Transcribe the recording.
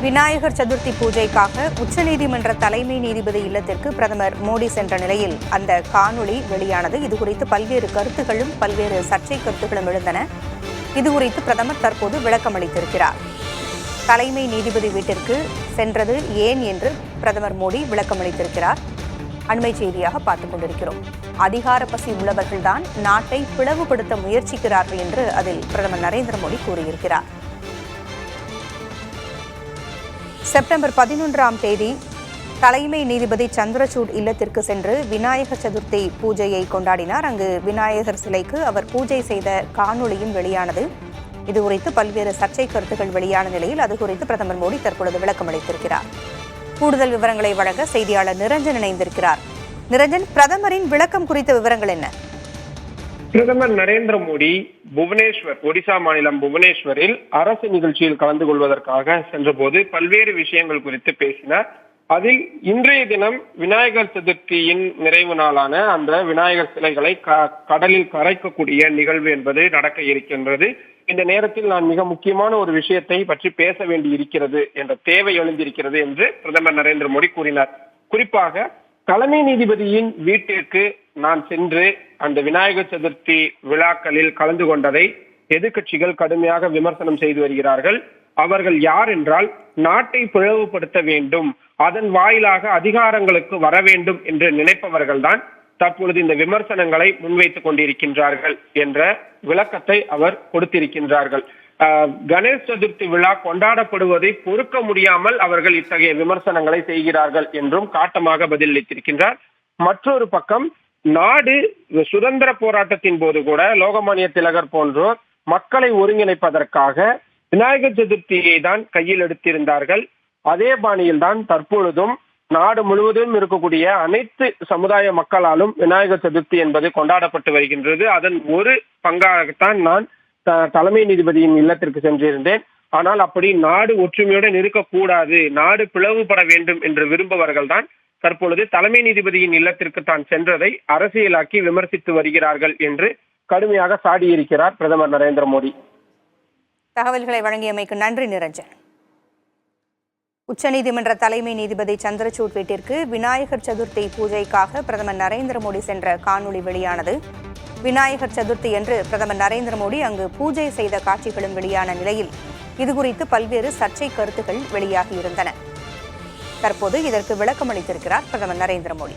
விநாயகர் சதுர்த்தி பூஜைக்காக உச்சநீதிமன்ற தலைமை நீதிபதி இல்லத்திற்கு பிரதமர் மோடி சென்ற நிலையில் அந்த காணொளி வெளியானது. இதுகுறித்து பல்வேறு கருத்துகளும் பல்வேறு சர்ச்சை கருத்துகளும் எழுந்தன. இதுகுறித்து பிரதமர் தற்போது விளக்கம் அளித்திருக்கிறார். தலைமை நீதிபதி வீட்டிற்கு சென்றது ஏன் என்று பிரதமர் மோடி விளக்கம் அளித்திருக்கிறார். அண்மை செய்தியாக பார்த்துக் கொண்டிருக்கிறோம். அதிகார பசி உள்ளவர்கள்தான் நாட்டை பிளவுபடுத்த முயற்சிக்கிறார்கள் என்று அதில் பிரதமர் நரேந்திர மோடி கூறியிருக்கிறார். செப்டம்பர் 11ஆம் தேதி தலைமை நீதிபதி சந்திரசூட் இல்லத்திற்கு சென்று விநாயகர் சதுர்த்தி பூஜையை கொண்டாடினார். அங்கு விநாயகர் சிலைக்கு அவர் பூஜை செய்த காணொளியும் வெளியானது. இதுகுறித்து பல்வேறு சர்ச்சை கருத்துக்கள் வெளியான நிலையில் அது குறித்து பிரதமர் மோடி தற்பொழுது விளக்கம் அளித்திருக்கிறார். கூடுதல் விவரங்களை வழங்க செய்தியாளர் நிரஞ்சன் இணைந்திருக்கிறார். நிரஞ்சன், பிரதமரின் விளக்கம் குறித்த விவரங்கள் என்ன? பிரதமர் நரேந்திர மோடி ஒடிசா மாநிலம் புவனேஸ்வரில் அரசு நிகழ்ச்சியில் கலந்து கொள்வதற்காக சென்றபோது பல்வேறு விஷயங்கள் குறித்து பேசினார். அதில் இன்றைய தினம் விநாயகர் சதுர்த்தியின் நிறைவு நாளான அந்த விநாயகர் சிலைகளை கடலில் கரைக்கக்கூடிய நிகழ்வு என்பது நடக்க இருக்கின்றது. இந்த நேரத்தில் நான் மிக முக்கியமான ஒரு விஷயத்தை பற்றி பேச வேண்டி இருக்கிறது என்ற தேவை எழுந்திருக்கிறது என்று பிரதமர் நரேந்திர மோடி கூறினார். குறிப்பாக தலைமை நீதிபதியின் வீட்டிற்கு நான் சென்று அந்த விநாயகர் சதுர்த்தி விழாக்களில் கலந்து கொண்டதை எதிர்க்கட்சிகள் கடுமையாக விமர்சனம் செய்து வருகிறார்கள். அவர்கள் யார் என்றால், நாட்டை பிளவுபடுத்த வேண்டும், அதன் வாயிலாக அதிகாரங்களுக்கு வர வேண்டும் என்று நினைப்பவர்கள்தான் தற்பொழுது இந்த விமர்சனங்களை முன்வைத்துக் கொண்டிருக்கின்றார்கள் என்ற விளக்கத்தை அவர் கொடுத்திருக்கின்றார்கள். கணேஷ் சதுர்த்தி விழா கொண்டாடப்படுவதை பொறுக்க முடியாமல் அவர்கள் இத்தகைய விமர்சனங்களை செய்கிறார்கள் என்றும் காட்டமாக பதிலளித்திருக்கின்றார். மற்றொரு பக்கம், நாடு சுதந்திர போராட்டத்தின் போது கூட லோகமானிய திலகர் போன்றோர் மக்களை ஒருங்கிணைப்பதற்காக விநாயகர் சதுர்த்தியை தான் கையில் எடுத்திருந்தார்கள். அதே பாணியில் தான் தற்பொழுதும் நாடு முழுவதும் இருக்கக்கூடிய அனைத்து சமுதாய மக்களாலும் விநாயகர் சதுர்த்தி என்பது கொண்டாடப்பட்டு வருகின்றது. அதன் ஒரு பங்காகத்தான் நான் தலைமை நீதிபதியின் இல்லத்திற்கு சென்றிருந்தேன். ஆனால் அப்படி நாடு ஒற்றுமையுடன் இருக்கக்கூடாது, நாடு பிளவுபட வேண்டும் என்று விரும்புபவர்கள் தான் தற்பொழுது தலைமை நீதிபதியின் இல்லத்திற்கு தான் சென்றதை அரசியலாக்கி விமர்சித்து வருகிறார்கள் என்று கடுமையாக சாடியிருக்கிறார் பிரதமர் நரேந்திர மோடி. தகவல்களை வழங்கியமைக்கு நன்றி நிரஞ்சன். உச்சநீதிமன்ற தலைமை நீதிபதி சந்திரசூட் வீட்டிற்கு விநாயகர் சதுர்த்தி பூஜைக்காக பிரதமர் நரேந்திர மோடி சென்ற காணொளி வெளியானது. விநாயகர் சதுர்த்தி என்று பிரதமர் நரேந்திர மோடி அங்கு பூஜை செய்த காட்சிகளும் வெளியான நிலையில் இதுகுறித்து பல்வேறு சர்ச்சை கருத்துக்கள் வெளியாகியிருந்தன. தற்போது இதற்கு விளக்கம் அளித்திருக்கிறார் பிரதமர் நரேந்திர மோடி.